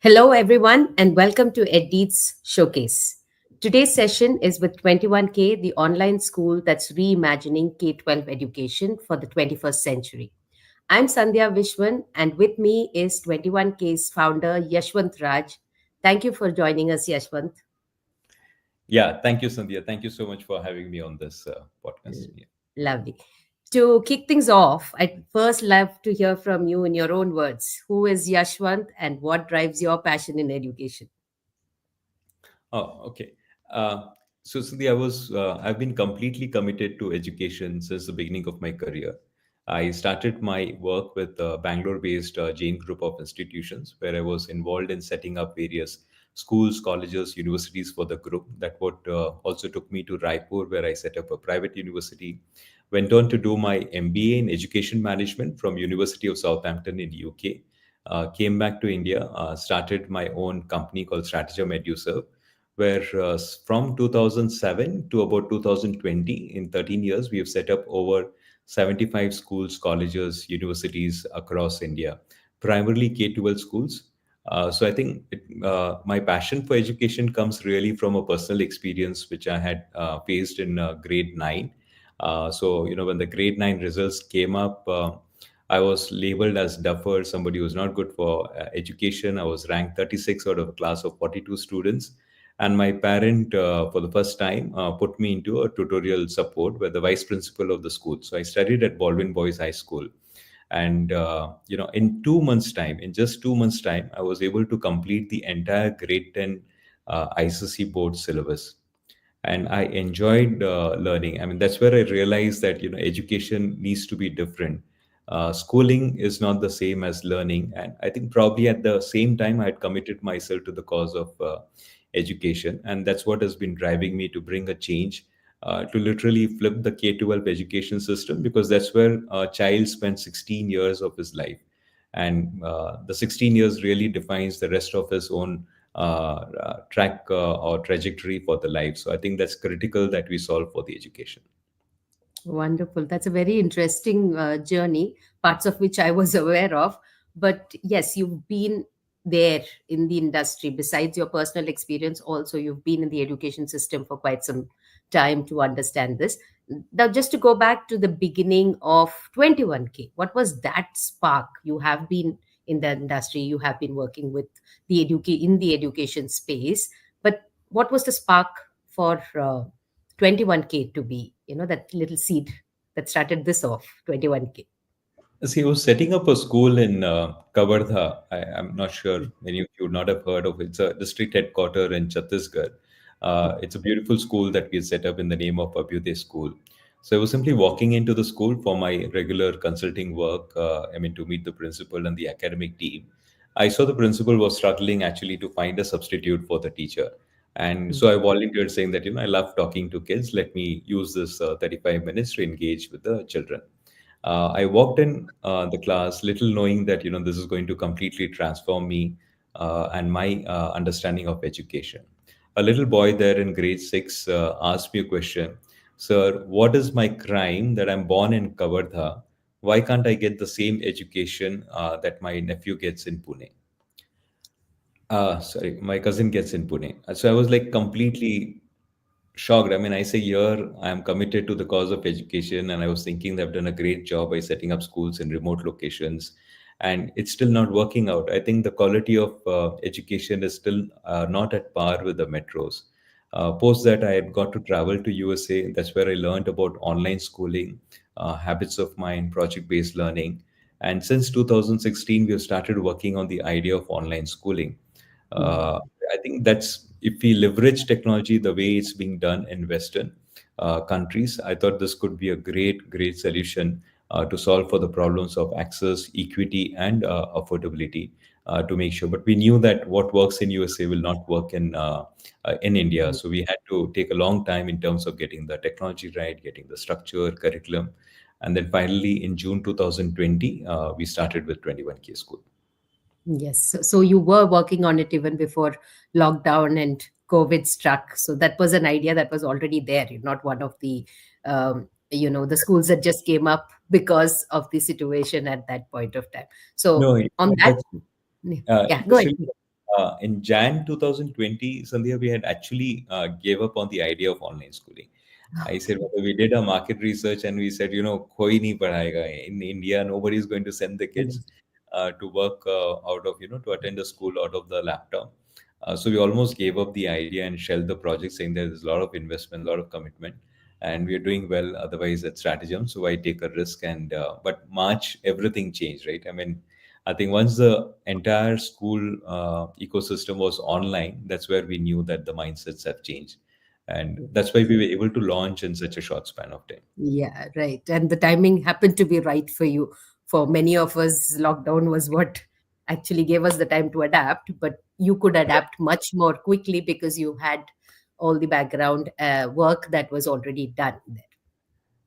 Hello, everyone, and welcome to EdDeeD's Showcase. Today's session is with 21K, the online school that's reimagining K 12 education for the 21st century. I'm Sandhya Viswan, and with me is 21K's founder, Yeshwanth Raj. Thank you for joining us, Yeshwanth. Yeah, thank you, Sandhya. Thank you so much for having me on this podcast. Yeah. Lovely. To kick things off, I'd first love to hear from you in your own words. Who is Yashwant and what drives your passion in education? Oh, okay. Uh, so, Sandhya, I've been completely committed to education since the beginning of my career. I started my work with a Bangalore-based Jain group of institutions, where I was involved in setting up various schools, colleges, universities for the group. That what also took me to Raipur, where I set up a private university. Went on to do my MBA in education management from University of Southampton in UK. Came back to India, started my own company called Strategem EduServe, where from 2007 to about 2020, in 13 years, we have set up over 75 schools, colleges, universities across India, primarily K-12 schools. So I think my passion for education comes really from a personal experience which I had faced in grade 9. When the grade 9 results came up, I was labeled as duffer, somebody who's not good for education. I was ranked 36 out of a class of 42 students. And my parent, for the first time, put me into a tutorial support with the vice principal of the school. So I studied at Baldwin Boys High School. And, in 2 months' time, in just 2 months' time, I was able to complete the entire grade 10 ICC board syllabus, and I enjoyed learning. I mean, that's where I realized that education needs to be different. Schooling is not the same as learning, and I think probably at the same time I had committed myself to the cause of education, and that's what has been driving me to bring a change. To literally flip the K-12 education system, because that's where a child spends 16 years of his life, and the 16 years really defines the rest of his own track or trajectory for the life. So I think that's critical that we solve for the education. Wonderful. That's a very interesting journey, parts of which I was aware of. But yes, you've been there in the industry. Besides your personal experience, also you've been in the education system for quite some time to understand this. Now, just to go back to the beginning of 21K, what was that spark? You have been in the industry, you have been working with in the education space, but what was the spark for 21K to be, that little seed that started this off, 21K? See, I was setting up a school in Kavardha. I'm not sure many of you would not have heard of it. It's a district headquarter in Chhattisgarh. It's a beautiful school that we set up in the name of Abhyuday School. So I was simply walking into the school for my regular consulting work. To meet the principal and the academic team. I saw the principal was struggling actually to find a substitute for the teacher. And so I volunteered saying that, I love talking to kids. Let me use this 35 minutes to engage with the children. I walked in the class, little knowing that this is going to completely transform me and my understanding of education. A little boy there in grade 6 asked me a question, "Sir, what is my crime that I'm born in Kavardha? Why can't I get the same education that my nephew gets in Pune?" Sorry, my cousin gets in Pune. So I was like completely shocked. I mean, I say here I am committed to the cause of education, and I was thinking they've done a great job by setting up schools in remote locations, and it's still not working out. I think the quality of education is still not at par with the metros. Post that, I had got to travel to USA. That's where I learned about online schooling, habits of mind, project-based learning, and since 2016, we have started working on the idea of online schooling. Mhm. uh, I think that's if we leverage technology the way it's being done in Western countries. I thought this could be a great solution to solve for the problems of access, equity, and affordability. To make sure, but we knew that what works in USA will not work in India. So we had to take a long time in terms of getting the technology right, getting the structure, curriculum, and then finally in June 2020, we started with 21K School. Yes. So you were working on it even before lockdown and COVID struck. So that was an idea that was already there. You're not one of the schools that just came up because of the situation at that point of time. So No, on that, that's yeah, go ahead. interesting. in Jan 2020, Sandhya, we had actually gave up on the idea of online schooling. I said, well, we did a market research and we said, koi nahi padhayega. In India, nobody is going to send the kids to work out of, to attend a school out of the laptop. So we almost gave up the idea and shelved the project, saying there's a lot of investment, a lot of commitment, and we are doing well. Otherwise, at Stratagem, so I take a risk. And but March, everything changed, right? I mean, I think once the entire school ecosystem was online, that's where we knew that the mindsets have changed, and that's why we were able to launch in such a short span of time. Yeah, right. And the timing happened to be right for you. For many of us, lockdown was what actually gave us the time to adapt, but you could adapt much more quickly because you had all the background work that was already done there.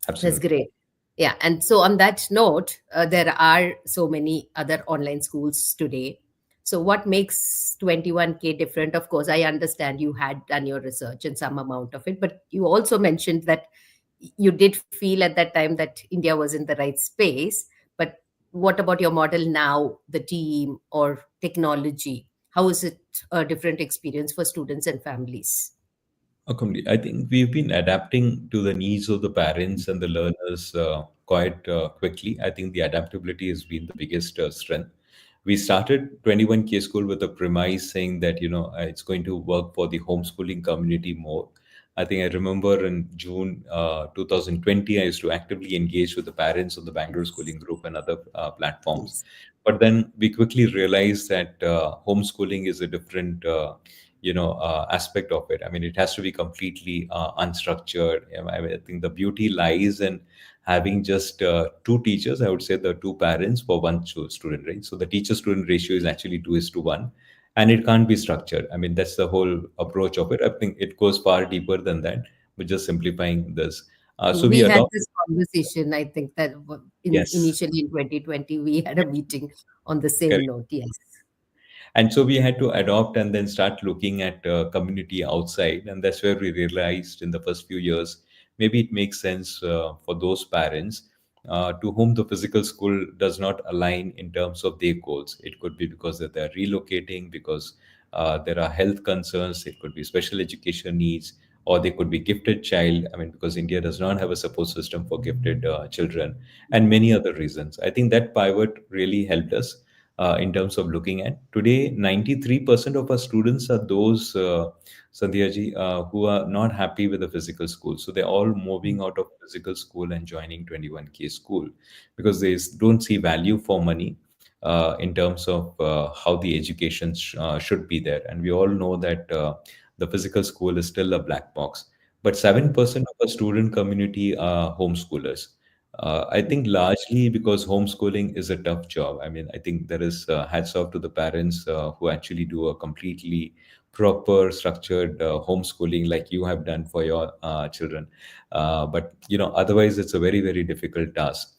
That's Absolutely. great. Yeah. And so, on that note, there are so many other online schools today. So, what makes 21K different? Of course, I understand you had done your research and some amount of it, but you also mentioned that you did feel at that time that India was in the right space. But what about your model now, the team or technology? How is it a different experience for students and families? I think we've been adapting to the needs of the parents and the learners quite quickly. I think the adaptability has been the biggest strength. We started 21K school with a premise saying that, it's going to work for the homeschooling community more. I think I remember in June 2020, I used to actively engage with the parents of the Bangalore Schooling Group and other platforms. Yes. But then we quickly realized that homeschooling is a different aspect of it. I mean, it has to be completely unstructured. I think the beauty lies in having just two teachers. I would say the two parents for one student, right? So the teacher student ratio is actually 2:1, and it can't be structured. I mean, that's the whole approach of it. I think it goes far deeper than that, but just simplifying this. So we We had adopt. this conversation, I think that Yes. initially in 2020, we had a meeting on the same Correct. note. Yes. And so we had to adopt and then start looking at community outside, and that's where we realized in the first few years maybe it makes sense for those parents to whom the physical school does not align in terms of their goals. It could be because that they're relocating, because there are health concerns, it could be special education needs, or they could be gifted child. I mean, because India does not have a support system for gifted children, and many other reasons. I think that pivot really helped us in terms of looking at. Today, 93% of our students are those, Sandhya ji, who are not happy with the physical school. So they're all moving out of physical school and joining 21K school because they don't see value for money in terms of how the education should be there. And we all know that the physical school is still a black box. But 7% of our student community are homeschoolers. I think largely because homeschooling is a tough job. I mean, I think there is hats off to the parents who actually do a completely proper, structured homeschooling like you have done for your children. But otherwise, it's a very, very difficult task.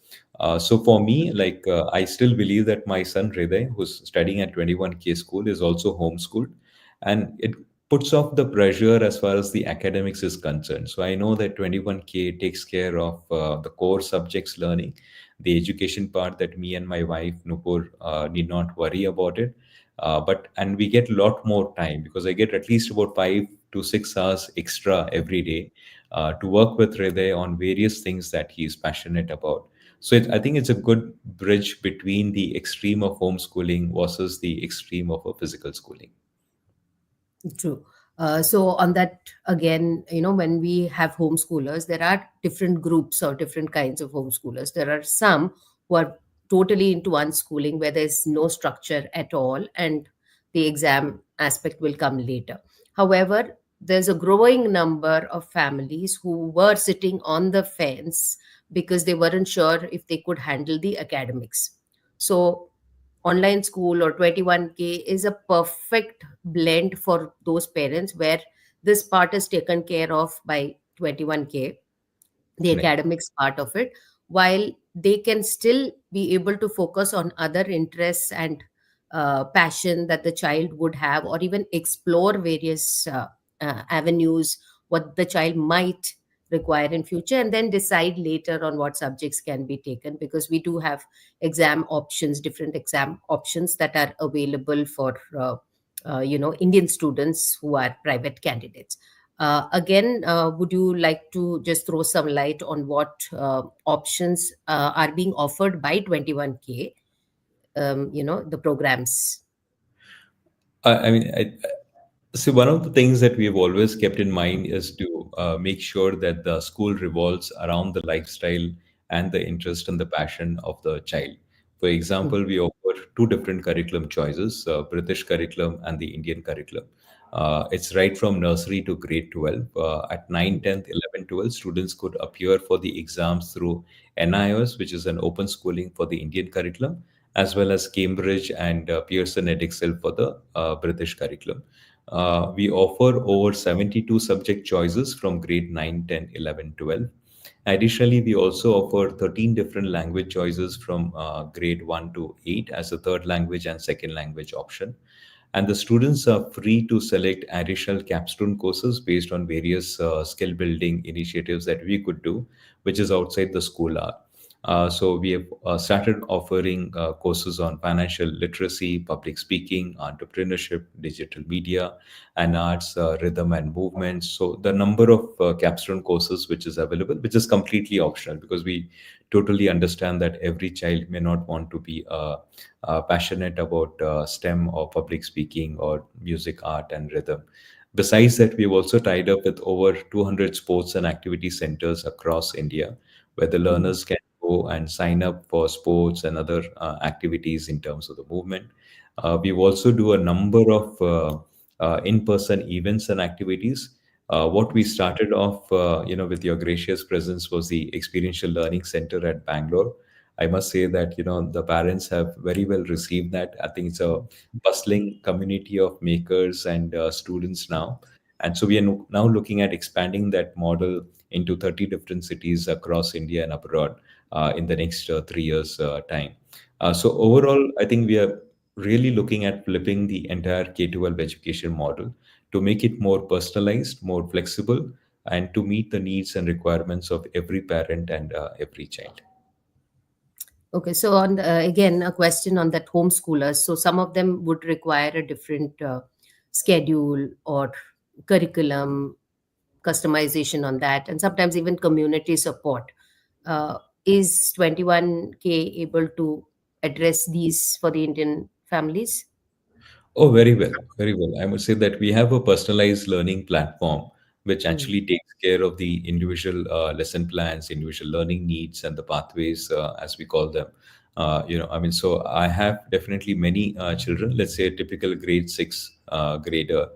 So for me, like I still believe that my son Hriday, who's studying at 21K school, is also homeschooled, and it puts off the pressure as far as the academics is concerned. So I know that 21K takes care of the core subjects learning, the education part that me and my wife Nupur need not worry about it. But and we get a lot more time because I get at least about 5 to 6 hours extra every day to work with Hriday on various things that he is passionate about. So I think it's a good bridge between the extreme of homeschooling versus the extreme of a physical schooling. True. So on that again, when we have homeschoolers, there are different groups or different kinds of homeschoolers. There are some who are totally into unschooling where there's no structure at all, and the exam aspect will come later. However, there's a growing number of families who were sitting on the fence because they weren't sure if they could handle the academics. So online school or 21K is a perfect blend for those parents where this part is taken care of by 21K, the Right. academics part of it, while they can still be able to focus on other interests and passion that the child would have, or even explore various avenues what the child might require in future, and then decide later on what subjects can be taken, because we do have exam options, different exam options that are available for Indian students who are private candidates. Again, would you like to just throw some light on what options are being offered by 21K, the programs? I mean, see, one of the things that we have always kept in mind is to make sure that the school revolves around the lifestyle and the interest and the passion of the child. For Mm, example, we offer two different curriculum choices, British curriculum and the Indian curriculum. It's right from nursery to grade 12. At 9, mm, 10th, 11, 12, students could appear for the exams through NIOS, which is an open schooling for the Indian curriculum, as well as Cambridge and Pearson EdExcel for the British curriculum. We offer over 72 subject choices from grade 9, 10, 11, 12. Additionally, we also offer 13 different language choices from grade 1 to 8 as a third language and second language option. And the students are free to select additional capstone courses based on various skill building initiatives that we could do, which is outside the school hour. So we have started offering courses on financial literacy, public speaking, entrepreneurship, digital media, and arts, rhythm and movement. So the number of capstone courses which is available, which is completely optional, because we totally understand that every child may not want to be passionate about STEM or public speaking or music, art, and rhythm. Besides that, we've also tied up with over 200 sports and activity centers across India, where the mm, learners can go and sign up for sports and other activities in terms of the movement. We also do a number of in-person events and activities. What we started off, with your gracious presence was the Experiential Learning Center at Bangalore. I must say that the parents have very well received that. I think it's a bustling community of makers and students now, and so we are now looking at expanding that model into 30 different cities across India and abroad in the next 3 years time. So overall, I think we are really looking at flipping the entire K-12 education model to make it more personalized, more flexible, and to meet the needs and requirements of every parent and every child. Okay, so on again a question on that homeschoolers. So some of them would require a different schedule or curriculum customization on that, and sometimes even community support. Is 21K able to address these for the Indian families? Oh, very well, very well. I would say that we have a personalized learning platform which Mm, actually takes care of the individual lesson plans, individual learning needs, and the pathways, as we call them. So I have definitely many children. Let's say a typical grade six grader,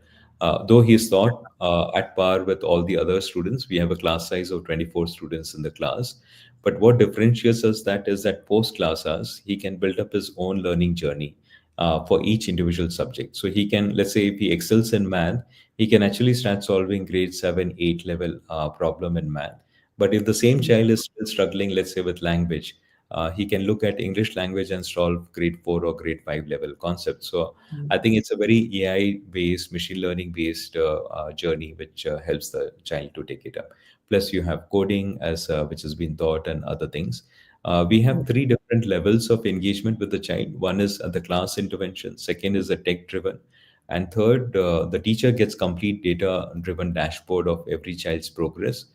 though he is not at par with all the other students. We have a class size of 24 students in the class. But what differentiates us that is that post class hours, he can build up his own learning journey for each individual subject. So he can, let's say, if he excels in math, he can actually start solving grade 7, 8 level problem in math. But if the same mm, child is still struggling, let's say, with language, he can look at English language and solve grade 4 or grade 5 level concepts. So mm. I think it's a very AI based, machine learning based journey, which helps the child to take it up. Plus, you have coding as which has been taught and other things. We have three different levels of engagement with the child. One is the class intervention, second is the tech driven, and third, the teacher gets complete data driven dashboard of every child's progress.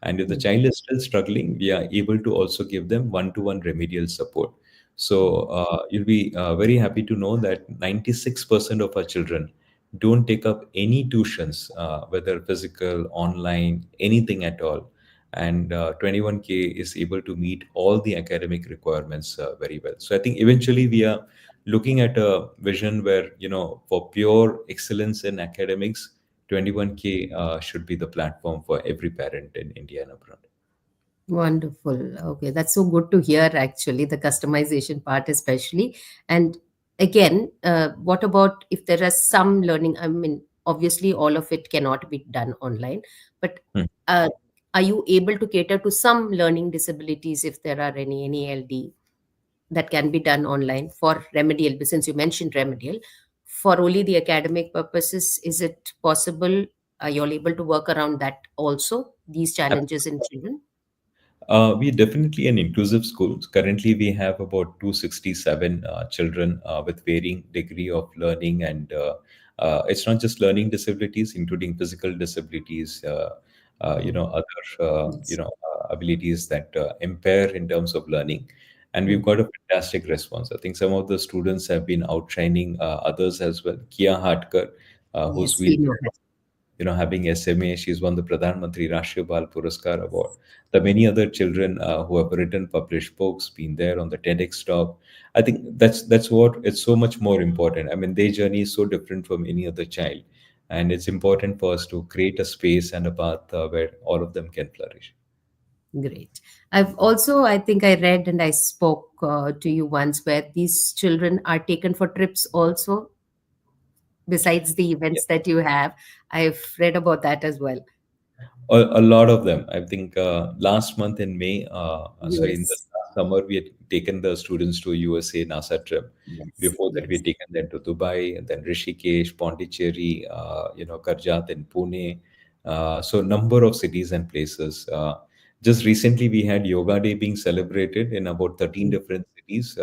And if the Mm. child is still struggling, we are able to also give them one to one remedial support. So you'll be very happy to know that 96% of our children don't take up any tuitions, whether physical, online, anything at all, and 21K is able to meet all the academic requirements very well. So I think eventually we are looking at a vision where, for pure excellence in academics, 21K should be the platform for every parent in India and abroad. Wonderful. Okay, that's so good to hear, actually, the customization part, especially. And again, what about if there are some learning? I mean, obviously, all of it cannot be done online, but Hmm. uh, are you able to cater to some learning disabilities if there are any LD that can be done online for remedial? Since you mentioned remedial, for only the academic purposes, is it possible? Are you all able to work around that also, these challenges in children? We definitely an inclusive school. Currently, we have about 267 children with varying degree of learning, and it's not just learning disabilities, including physical disabilities, other Yes. abilities that impair in terms of learning. And we've Mm. got a fantastic response. I think some of the students have been outshining others as well. Kia Hatkar, who's Yes, we know wheelchair, her. having SMA. She's won the Pradhan Mantri Rashtriya Bal Puraskar Award. The many other children who have written, published books, been there on the TEDx talk. I think that's what it's so much more important. I mean, their journey is so different from any other child, and it's important for us to create a space and a path where all of them can flourish. Great. I've also, I think I read and I spoke to you once where these children are taken for trips also, besides the events that you have. I've read about that as well. A lot of them. I think last month in May, sorry, in the US. last summer, we had taken the students to USA NASA trip. Yes, Before that, we yes. had taken them to Dubai, and then Rishikesh, Pondicherry, Karjat and Pune. So number of cities and places. Just recently, we had Yoga Day being celebrated in about 13 Mm. different cities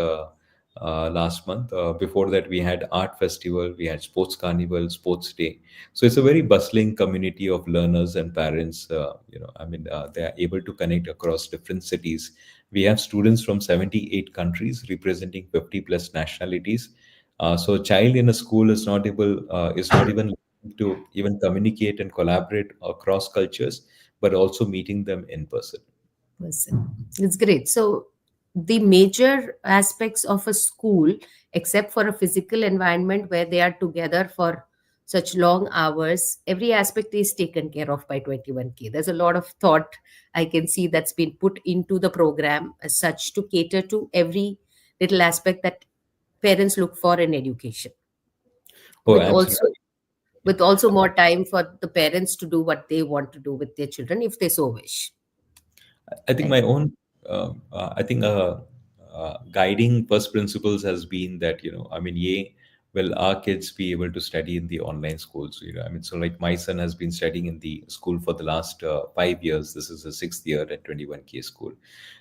last month. Before that, we had art festival, we had sports carnival, sports day. So it's a very bustling community of learners and parents. They are able to connect across different cities. We have students from 78 countries representing 50 plus nationalities. So a child in a school is not even to even communicate and collaborate across cultures, but also meeting them in person. Person. It's great. So, the major aspects of a school, except for a physical environment where they are together for such long hours, every aspect is taken care of by 21K. There's a lot of thought I can see that's been put into the program as such to cater to every little aspect that parents look for in education, Oh, with also absolutely. more time for the parents to do what they want to do with their children if they so wish. I think Right. my own, I think guiding first principles has been that, I mean, will our kids be able to study in the online schools? I mean, so like my son has been studying in the school for the last 5 years. This is the sixth year at 21K school.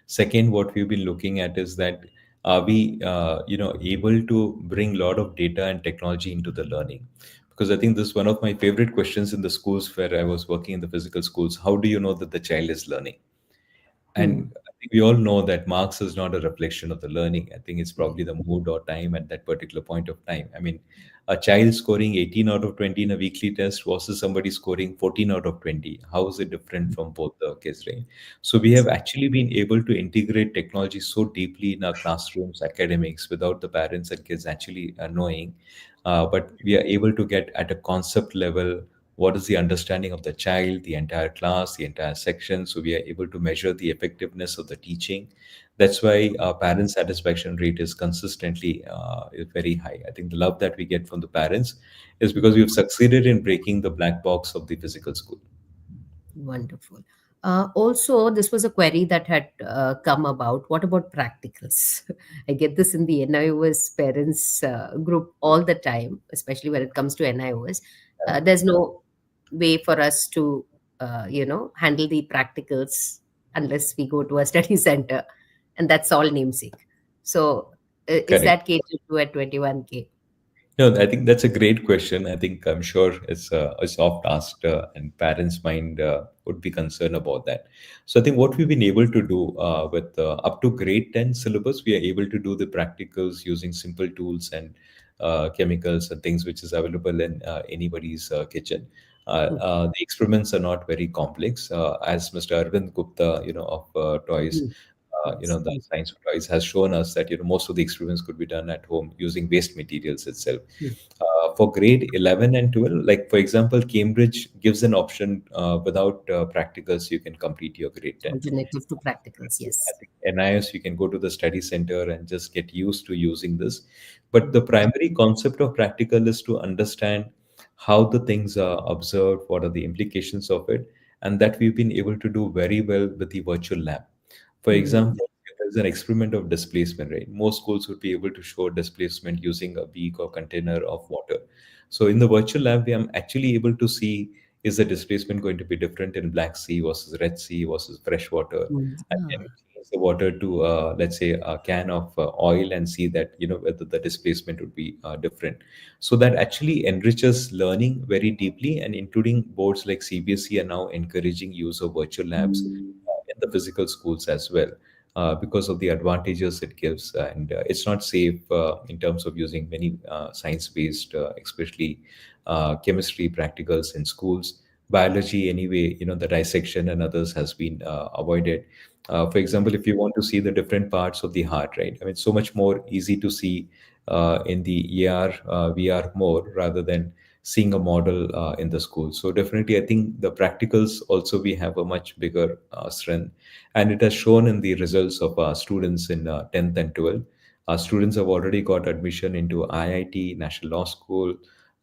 Second, what we've been looking at is that are we, able to bring a lot of data and technology into the learning? Because I think this is one of my favorite questions in the schools where I was working in the physical schools. How do you know that the child is learning? Hmm. And I think we all know that marks is not a reflection of the learning. I think it's Right. probably the mood or time at that particular point of time. I mean, a child scoring 18 out of 20 in a weekly test versus somebody scoring 14 out of 20. How is it different from both the kids, right? So we have actually been able to integrate technology so deeply in our classrooms, academics, without the parents and kids actually knowing. But we are able to get at a concept level what is the understanding of the child, the entire class, the entire section. So we are able to measure the effectiveness of the teaching. That's why our parent satisfaction rate is consistently is very high. I think the love that we get from the parents is because we've succeeded in breaking the black box of the physical school. Wonderful. Also, this was a query that had come about. What about practicals? I get this in the NIOS parents group all the time, especially when it comes to NIOS. There's no way for us to, handle the practicals unless we go to a study center, and that's all namesake. So, is Correct. that catered to at 21K? No, I think that's a great question. I think I'm sure it's oft asked, and parents' mind would be concerned about that. So I think what we've been able to do with up to grade 10 syllabus, we are able to do the practicals using simple tools and chemicals and things which is available in anybody's kitchen. Hmm. The experiments are not very complex. As Mr. Arvind Gupta, of Toys, Hmm. Yes. the science of toys has shown us that most of the experiments could be done at home using waste materials itself. Hmm. For grade 11 and 12, like for example, Cambridge gives an option without practicals, you can complete your grade 10. Alternative to practicals, I yes. think NIS, you can go to the study center and just get used to using this. But the primary concept of practical is to understand how the things are observed, what are the implications of it, and that we've been able to do very well with the virtual lab. For Hmm. example, if there's an experiment of displacement, right? Most schools would be able to show displacement using a beak or container of water. So in the virtual lab, we are actually able to see Is the displacement going to be different in Black Sea versus Red Sea versus fresh water? Mm. I can change the water to, let's say, a can of oil and see that, whether the displacement would be different. So that actually enriches learning very deeply, and including boards like CBSE are now encouraging use of virtual labs in the physical schools as well. Because of the advantages it gives, and it's not safe in terms of using many science-based, especially chemistry practicals in schools. Biology, anyway, the dissection and others has been avoided. For example, if you want to see the different parts of the heart, right? I mean, so much more easy to see in the AR, VR more rather than seeing a model in the school. So definitely, I think the practicals also we have a much bigger strength, and it has shown in the results of our students in 10th and 12th. Our students have already got admission into IIT, National Law School,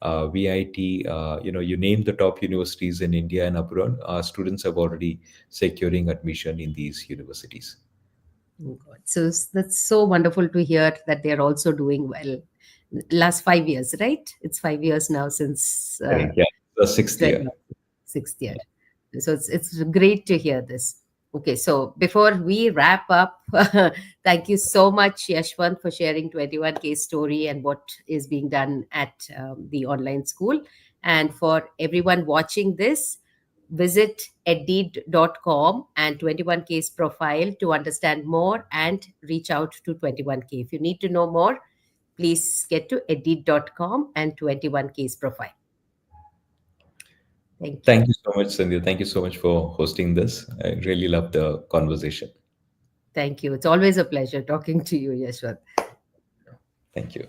VIT, you name the top universities in India and abroad, our students have already securing admission in these universities. Oh God. So that's so wonderful to hear that they're also doing well. Last 5 years, right? It's 5 years now since Correct. Yeah, the sixth year. 6th year. So it's great to hear this. Okay, so before we wrap up, thank you so much, Yashwant, for sharing 21 case story and what is being done at the online school. And for everyone watching this, visit eddeed.com and 21 case profile to understand more and reach out to 21K. If you need to know more, please get to eddeed.com and 21 case profile. Thank you. Thank you so much, Sandhya. Thank you so much for hosting this. I really love the conversation. Thank you. It's always a pleasure talking to you, Yashwant. Thank you.